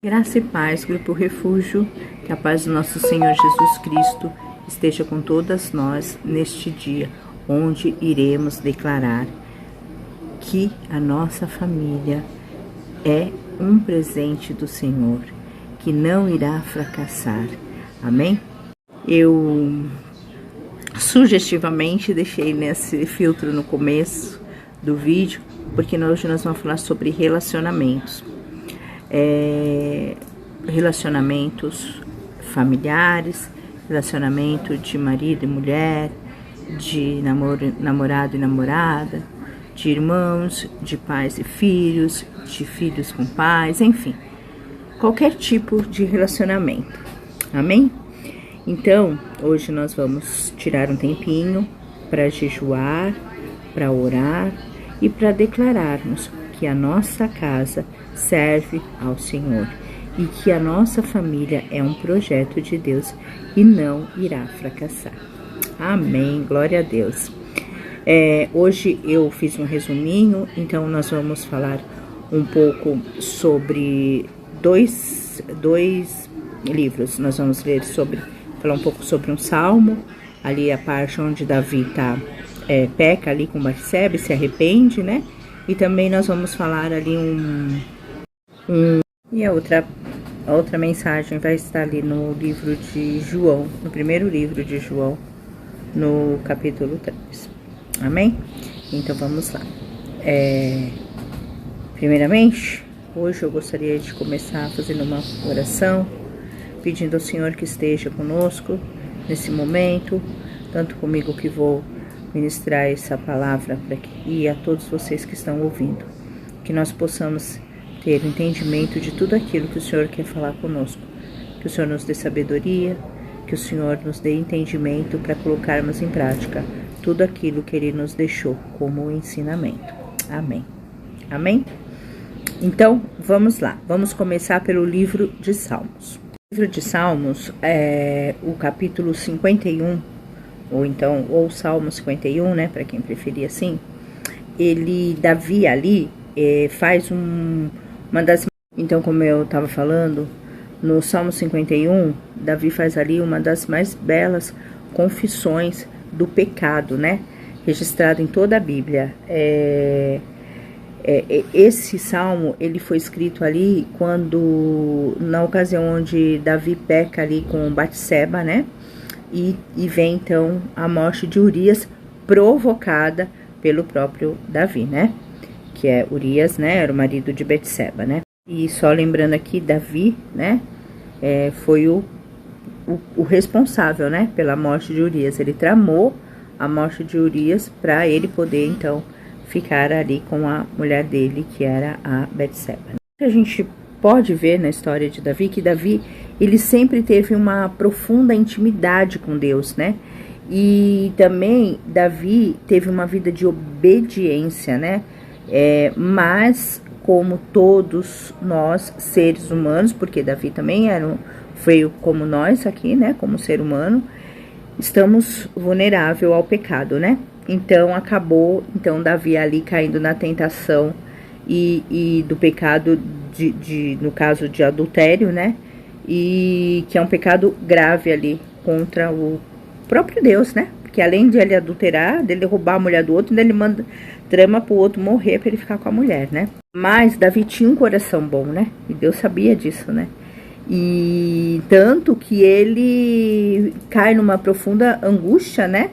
Graça e paz, Grupo Refúgio, que a paz do nosso Senhor Jesus Cristo esteja com todas nós neste dia, onde iremos declarar que a nossa família é um presente do Senhor, que não irá fracassar. Amém? Eu sugestivamente deixei nesse filtro no começo do vídeo, porque hoje nós vamos falar sobre relacionamentos. Relacionamentos familiares, relacionamento de marido e mulher, de namorado e namorada, de irmãos, de pais e filhos, de filhos com pais, enfim, qualquer tipo de relacionamento. Amém? Então, hoje nós vamos tirar um tempinho para jejuar, para orar e para declararmos que a nossa casa serve ao Senhor e que a nossa família é um projeto de Deus e não irá fracassar. Amém, glória a Deus. Hoje eu fiz um resuminho, então nós vamos falar um pouco sobre dois livros. Nós vamos falar um pouco sobre um salmo, ali a parte onde Davi peca ali com Batseba, se arrepende, né? E também nós vamos falar ali e a outra mensagem vai estar ali no livro de João, no primeiro livro de João, no capítulo 3. Amém? Então vamos lá. Primeiramente, hoje eu gostaria de começar fazendo uma oração, pedindo ao Senhor que esteja conosco nesse momento, tanto comigo que vou ministrar essa palavra e a todos vocês que estão ouvindo, que nós possamos ter entendimento de tudo aquilo que o Senhor quer falar conosco, que o Senhor nos dê sabedoria, que o Senhor nos dê entendimento para colocarmos em prática tudo aquilo que Ele nos deixou como ensinamento. Amém. Amém? Então, vamos lá. Vamos começar pelo livro de Salmos. O livro de Salmos é o capítulo 51, ou Salmo 51, né, para quem preferir assim. Davi ali faz uma das... Então, como eu estava falando, no Salmo 51, Davi faz ali uma das mais belas confissões do pecado, né, registrado em toda a Bíblia. Esse salmo, ele foi escrito ali na ocasião onde Davi peca ali com Batseba, né, e vem então a morte de Urias, provocada pelo próprio Davi, né? Que é Urias, né? Era o marido de Batseba, né? E só lembrando aqui, Davi, né? Foi o responsável, né? Pela morte de Urias. Ele tramou a morte de Urias para ele poder então ficar ali com a mulher dele, que era a Batseba. A gente pode ver na história de Davi que Davi, ele sempre teve uma profunda intimidade com Deus, né? E também Davi teve uma vida de obediência, né? Mas como todos nós, seres humanos, porque Davi também veio como nós aqui, né? Como ser humano, estamos vulneráveis ao pecado, né? Então acabou Davi ali caindo na tentação e do pecado no caso de adultério, né? E que é um pecado grave ali contra o próprio Deus, né? Porque além de ele adulterar, dele roubar a mulher do outro, ele trama pro outro morrer para ele ficar com a mulher, né? Mas Davi tinha um coração bom, né? E Deus sabia disso, né? E tanto que ele cai numa profunda angústia, né?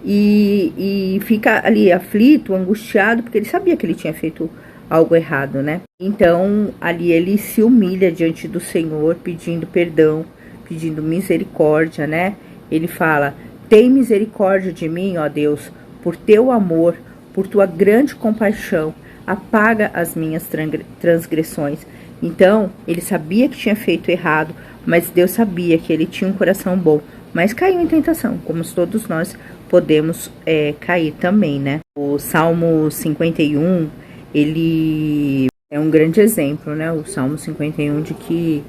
E fica ali aflito, angustiado, porque ele sabia que ele tinha feito algo errado, né? Então, ali ele se humilha diante do Senhor, pedindo perdão, pedindo misericórdia, né? Ele fala: tem misericórdia de mim, ó Deus, por teu amor, por tua grande compaixão, apaga as minhas transgressões. Então, ele sabia que tinha feito errado, mas Deus sabia que ele tinha um coração bom, mas caiu em tentação, como todos nós podemos cair também, né? O Salmo 51, ele é um grande exemplo, né? O Salmo 51 de que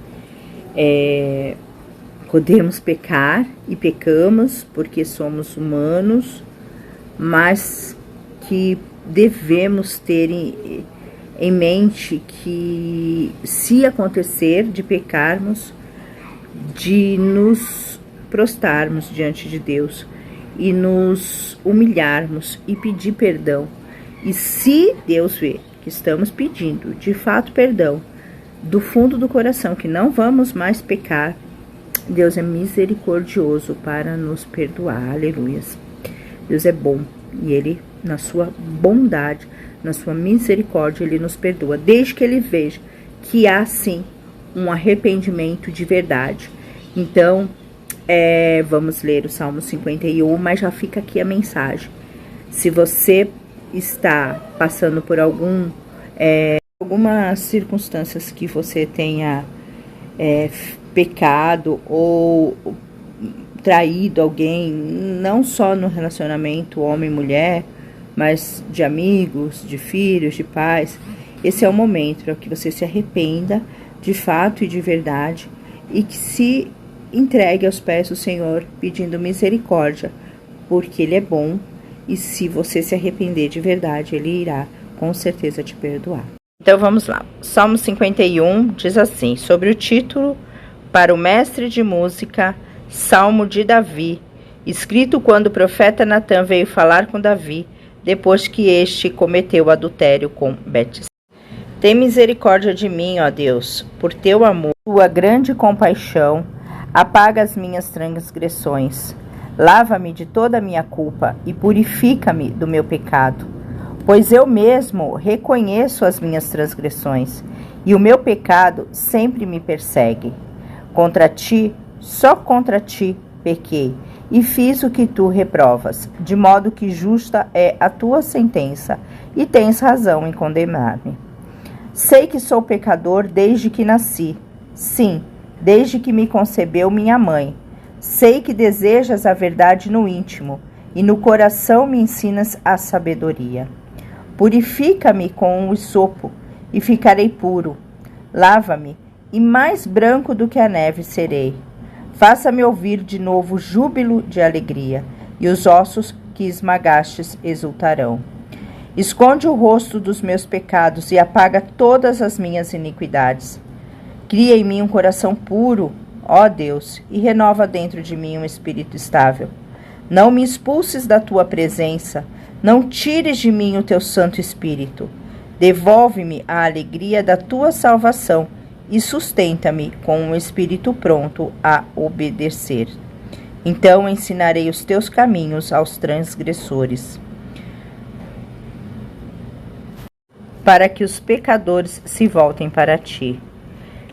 podemos pecar e pecamos porque somos humanos, mas que devemos ter em mente que, se acontecer de pecarmos, de nos prostrarmos diante de Deus e nos humilharmos e pedir perdão. E se Deus vê que estamos pedindo de fato perdão do fundo do coração, que não vamos mais pecar, Deus é misericordioso para nos perdoar. Aleluias. Deus é bom e Ele, na sua bondade, na sua misericórdia, Ele nos perdoa, desde que Ele veja que há sim um arrependimento de verdade. Então, vamos ler o Salmo 51, mas já fica aqui a mensagem. Se você está passando por algumas circunstâncias que você tenha pecado ou traído alguém, não só no relacionamento homem e mulher, mas de amigos, de filhos, de pais, esse é o momento para que você se arrependa de fato e de verdade e que se entregue aos pés do Senhor pedindo misericórdia, porque Ele é bom e se você se arrepender de verdade, Ele irá com certeza te perdoar. Então vamos lá. Salmo 51 diz assim, sobre o título para o mestre de música, Salmo de Davi, escrito quando o profeta Natã veio falar com Davi, depois que este cometeu adultério com Betseba. Tem misericórdia de mim, ó Deus, por teu amor, tua grande compaixão, apaga as minhas transgressões. Lava-me de toda a minha culpa e purifica-me do meu pecado. Pois eu mesmo reconheço as minhas transgressões, e o meu pecado sempre me persegue. Contra ti, só contra ti, pequei, e fiz o que tu reprovas, de modo que justa é a tua sentença, e tens razão em condenar-me. Sei que sou pecador desde que nasci, sim, desde que me concebeu minha mãe. Sei que desejas a verdade no íntimo, e no coração me ensinas a sabedoria. Purifica-me com o hisopo, e ficarei puro. Lava-me, e mais branco do que a neve serei. Faça-me ouvir de novo júbilo de alegria, e os ossos que esmagastes exultarão. Esconde o rosto dos meus pecados e apaga todas as minhas iniquidades. Cria em mim um coração puro, ó Deus, e renova dentro de mim um espírito estável. Não me expulses da tua presença, não tires de mim o teu Santo Espírito. Devolve-me a alegria da tua salvação e sustenta-me com um espírito pronto a obedecer. Então ensinarei os teus caminhos aos transgressores, para que os pecadores se voltem para ti.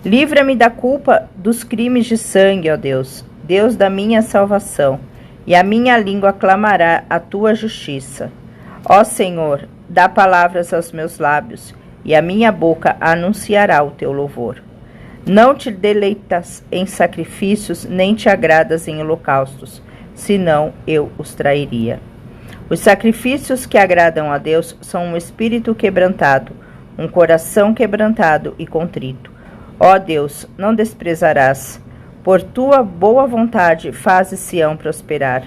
Livra-me da culpa dos crimes de sangue, ó Deus, Deus da minha salvação, e a minha língua clamará a tua justiça. Ó Senhor, dá palavras aos meus lábios, e a minha boca anunciará o teu louvor. Não te deleitas em sacrifícios, nem te agradas em holocaustos, senão eu os trairia. Os sacrifícios que agradam a Deus são um espírito quebrantado, um coração quebrantado e contrito. Ó Deus, não desprezarás. Por tua boa vontade fazes Sião prosperar.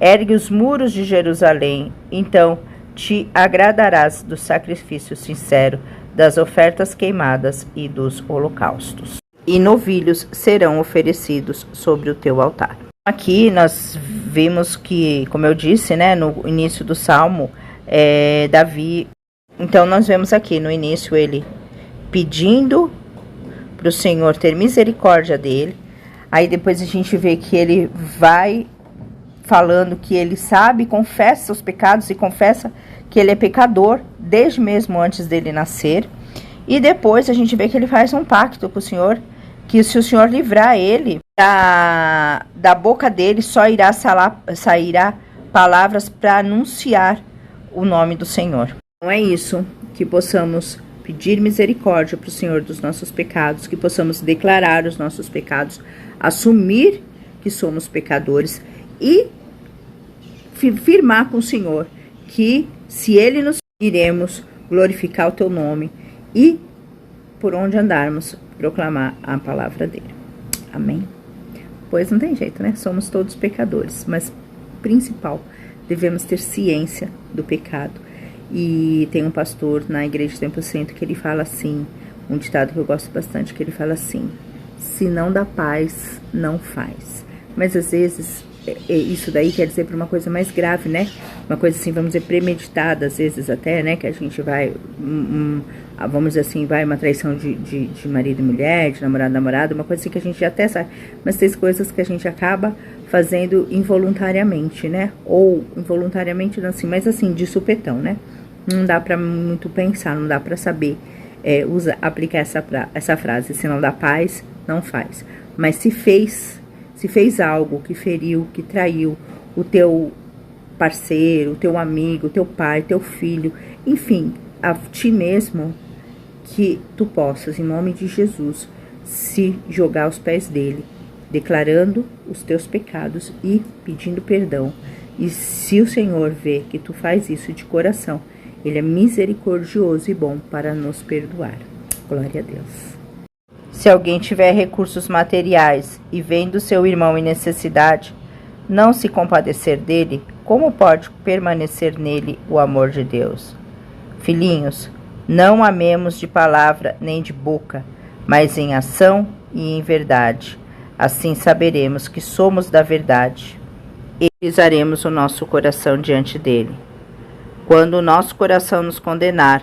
Ergue os muros de Jerusalém, então te agradarás do sacrifício sincero, das ofertas queimadas e dos holocaustos. E novilhos serão oferecidos sobre o teu altar. Aqui nós vimos que, como eu disse, né, no início do Salmo, Davi, então nós vemos aqui no início ele pedindo para o Senhor ter misericórdia dele. Aí depois a gente vê que ele vai falando que ele sabe, confessa os pecados e confessa que ele é pecador desde mesmo antes dele nascer. E depois a gente vê que ele faz um pacto com o Senhor, que se o Senhor livrar ele, da boca dele só sairá palavras para anunciar o nome do Senhor. Então é isso, que possamos pedir misericórdia para o Senhor dos nossos pecados, que possamos declarar os nossos pecados, assumir que somos pecadores e firmar com o Senhor que se Ele nos iremos glorificar o teu nome e por onde andarmos proclamar a palavra dele. Amém? Pois não tem jeito, né? Somos todos pecadores, mas principal, devemos ter ciência do pecado E tem um pastor na igreja Templo Centro que ele fala assim, um ditado que eu gosto bastante, que ele fala assim: se não dá paz, não faz. Mas às vezes isso daí quer dizer para uma coisa mais grave, né? Uma coisa assim, vamos dizer, premeditada, às vezes até, né? Que a gente vai, vamos dizer assim, vai uma traição de marido e mulher, de namorado, uma coisa assim que a gente até sabe. Mas tem coisas que a gente acaba fazendo involuntariamente, né? Ou involuntariamente, não assim, mas assim, de supetão, né? Não dá para muito pensar, não dá para saber aplicar essa frase: se não dá paz, não faz. Mas se fez algo que feriu, que traiu o teu parceiro, o teu amigo, o teu pai, teu filho, enfim, a ti mesmo, que tu possas, em nome de Jesus, se jogar aos pés dele, declarando os teus pecados e pedindo perdão. E se o Senhor vê que tu faz isso de coração, ele é misericordioso e bom para nos perdoar. Glória a Deus. Se alguém tiver recursos materiais e vendo seu irmão em necessidade, não se compadecer dele, como pode permanecer nele o amor de Deus? Filhinhos, não amemos de palavra nem de boca, mas em ação e em verdade. Assim saberemos que somos da verdade e pisaremos o nosso coração diante dele. Quando o nosso coração nos condenar,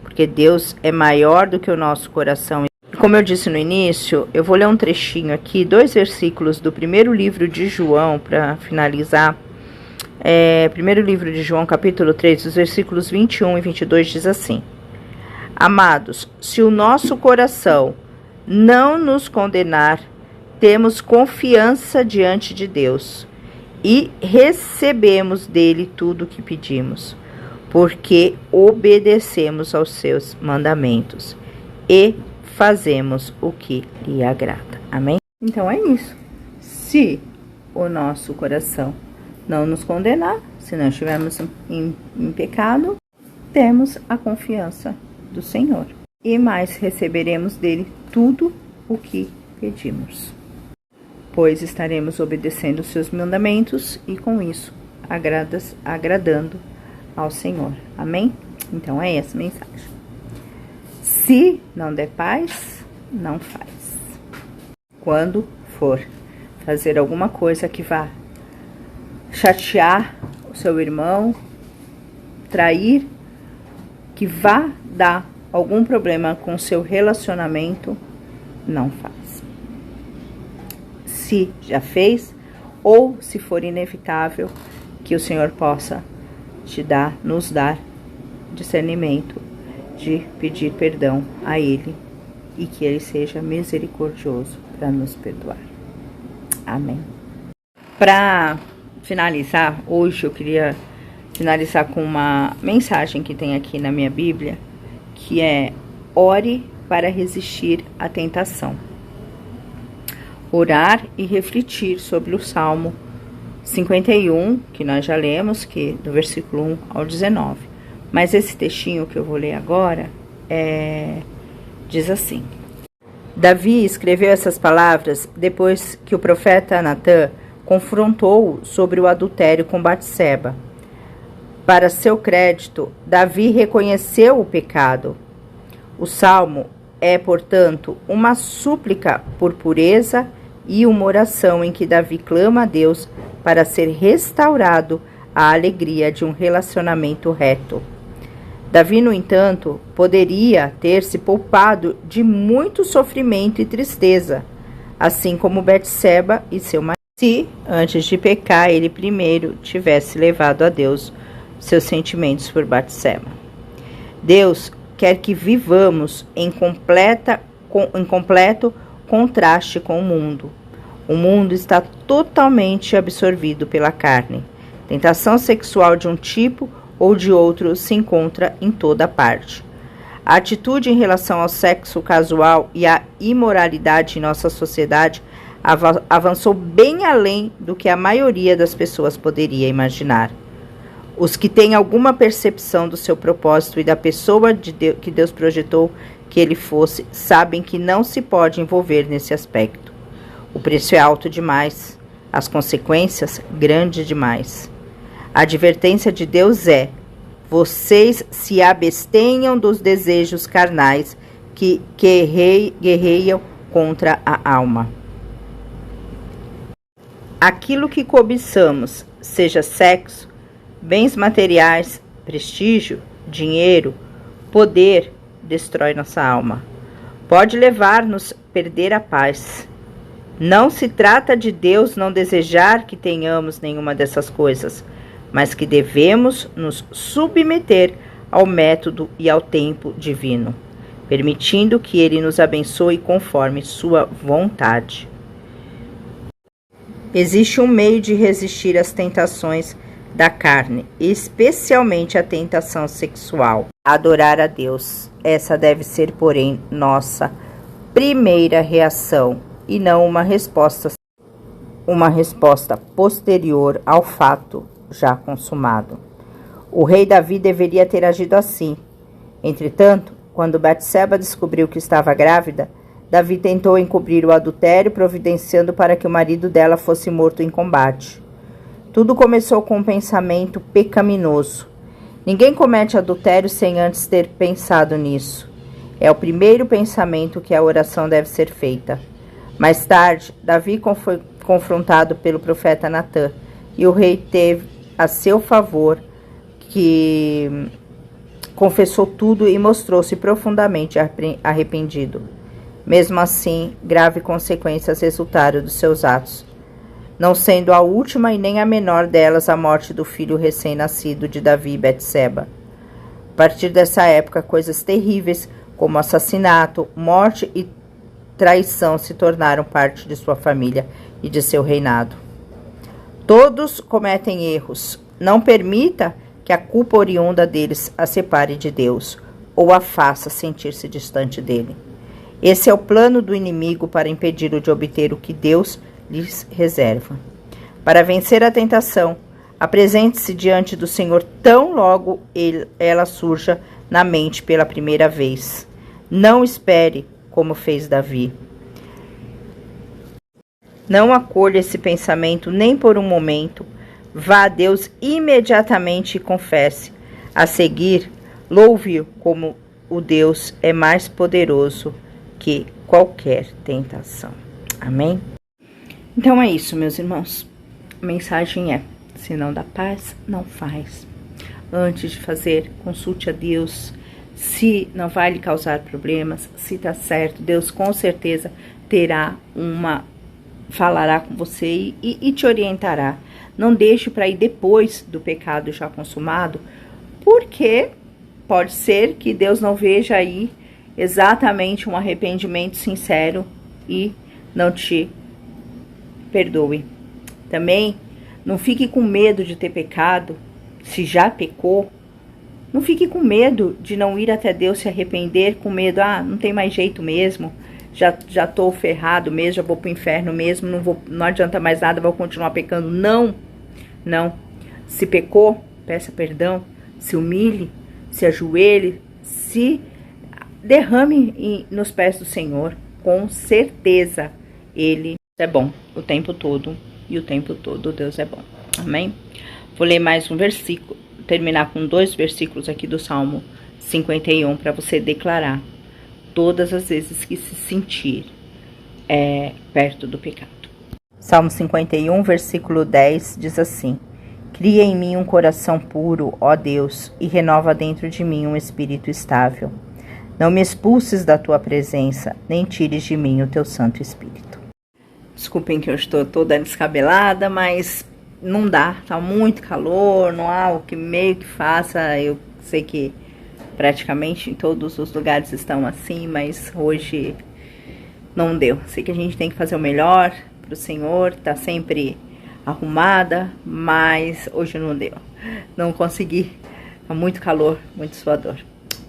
porque Deus é maior do que o nosso coração. Como eu disse no início, eu vou ler um trechinho aqui, 2 versículos do primeiro livro de João, para finalizar. Primeiro livro de João, capítulo 3, os versículos 21 e 22, diz assim: Amados, se o nosso coração não nos condenar, temos confiança diante de Deus e recebemos dele tudo o que pedimos, porque obedecemos aos seus mandamentos e fazemos o que lhe agrada. Amém? Então é isso. Se o nosso coração não nos condenar, se não estivermos em pecado, temos a confiança do Senhor. E mais receberemos dele tudo o que pedimos. Pois estaremos obedecendo os seus mandamentos e com isso agradando ao Senhor. Amém? Então é essa a mensagem. Se não der paz, não faz. Quando for fazer alguma coisa que vá chatear o seu irmão, trair, que vá dar algum problema com o seu relacionamento, não faz. Se já fez, ou se for inevitável, que o Senhor possa nos dar discernimento de pedir perdão a Ele e que Ele seja misericordioso para nos perdoar. Amém. Para finalizar, hoje eu queria finalizar com uma mensagem que tem aqui na minha Bíblia, que é: ore para resistir à tentação. Orar e refletir sobre o Salmo 51, que nós já lemos, que do versículo 1 ao 19. Mas esse textinho que eu vou ler agora diz assim: Davi escreveu essas palavras depois que o profeta Natã confrontou-o sobre o adultério com Batseba. Para seu crédito, Davi reconheceu o pecado. O salmo é, portanto, uma súplica por pureza e uma oração em que Davi clama a Deus para ser restaurado à alegria de um relacionamento reto. Davi, no entanto, poderia ter se poupado de muito sofrimento e tristeza, assim como Batseba e seu marido, se, antes de pecar, ele primeiro tivesse levado a Deus seus sentimentos por Batseba. Deus quer que vivamos em completo contraste com o mundo. O mundo está totalmente absorvido pela carne. Tentação sexual de um tipo ou de outro se encontra em toda parte. A atitude em relação ao sexo casual e à imoralidade em nossa sociedade avançou bem além do que a maioria das pessoas poderia imaginar. Os que têm alguma percepção do seu propósito e da pessoa que Deus projetou que ele fosse, sabem que não se pode envolver nesse aspecto. O preço é alto demais, as consequências grandes demais. A advertência de Deus é: vocês se abstenham dos desejos carnais que guerreiam contra a alma. Aquilo que cobiçamos, seja sexo, bens materiais, prestígio, dinheiro, poder, destrói nossa alma. Pode levar-nos a perder a paz. Não se trata de Deus não desejar que tenhamos nenhuma dessas coisas, mas que devemos nos submeter ao método e ao tempo divino, permitindo que Ele nos abençoe conforme sua vontade. Existe um meio de resistir às tentações da carne, especialmente a tentação sexual: adorar a Deus. Essa deve ser, porém, nossa primeira reação e não uma resposta posterior ao fato já consumado. O rei Davi deveria ter agido assim. Entretanto, quando Batseba descobriu que estava grávida, Davi tentou encobrir o adultério, providenciando para que o marido dela fosse morto em combate. Tudo começou com um pensamento pecaminoso. Ninguém comete adultério sem antes ter pensado nisso. É o primeiro pensamento que a oração deve ser feita. Mais tarde, Davi foi confrontado pelo profeta Natã, e o rei teve a seu favor que confessou tudo e mostrou-se profundamente arrependido. Mesmo assim, graves consequências resultaram dos seus atos, não sendo a última e nem a menor delas a morte do filho recém-nascido de Davi e Betseba. A partir dessa época, coisas terríveis como assassinato, morte e traição se tornaram parte de sua família e de seu reinado. Todos cometem erros. Não permita que a culpa oriunda deles a separe de Deus ou a faça sentir-se distante dele. Esse é o plano do inimigo para impedi-lo de obter o que Deus lhes reserva. Para vencer a tentação, apresente-se diante do Senhor tão logo ela surja na mente pela primeira vez. Não espere como fez Davi. Não acolha esse pensamento nem por um momento. Vá a Deus imediatamente e confesse. A seguir, louve-o como o Deus é mais poderoso que qualquer tentação. Amém? Então é isso, meus irmãos. A mensagem é: se não dá paz, não faz. Antes de fazer, consulte a Deus. Se não vai lhe causar problemas, se está certo, Deus com certeza falará com você e te orientará. Não deixe para ir depois do pecado já consumado, porque pode ser que Deus não veja aí exatamente um arrependimento sincero e não te perdoe. Também não fique com medo de ter pecado, se já pecou. Não fique com medo de não ir até Deus se arrepender, com medo, não tem mais jeito mesmo, já tô ferrado mesmo, já vou pro inferno mesmo, não adianta mais nada, vou continuar pecando. Não. Se pecou, peça perdão, se humilhe, se ajoelhe, se derrame nos pés do Senhor. Com certeza, Ele é bom o tempo todo, e o tempo todo Deus é bom. Amém? Vou ler mais um versículo, terminar com 2 versículos aqui do Salmo 51, para você declarar todas as vezes que se sentir perto do pecado. Salmo 51, versículo 10, diz assim: Cria em mim um coração puro, ó Deus, e renova dentro de mim um espírito estável. Não me expulses da tua presença, nem tires de mim o teu Santo Espírito. Desculpem que eu estou toda descabelada, mas não dá, tá muito calor, não há o que meio que faça. Eu sei que praticamente em todos os lugares estão assim, mas hoje não deu. Sei que a gente tem que fazer o melhor pro Senhor, tá sempre arrumada, mas hoje não deu. Não consegui, tá muito calor, muito suador.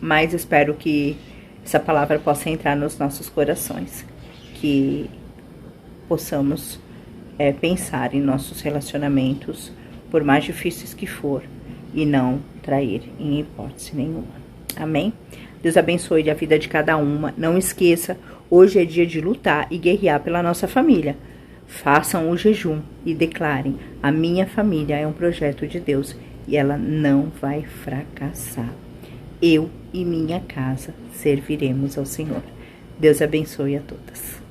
Mas espero que essa palavra possa entrar nos nossos corações, que possamos pensar em nossos relacionamentos, por mais difíceis que for, e não trair em hipótese nenhuma. Amém? Deus abençoe a vida de cada uma. Não esqueça, hoje é dia de lutar e guerrear pela nossa família. Façam o jejum e declarem: a minha família é um projeto de Deus e ela não vai fracassar. Eu e minha casa serviremos ao Senhor. Deus abençoe a todas.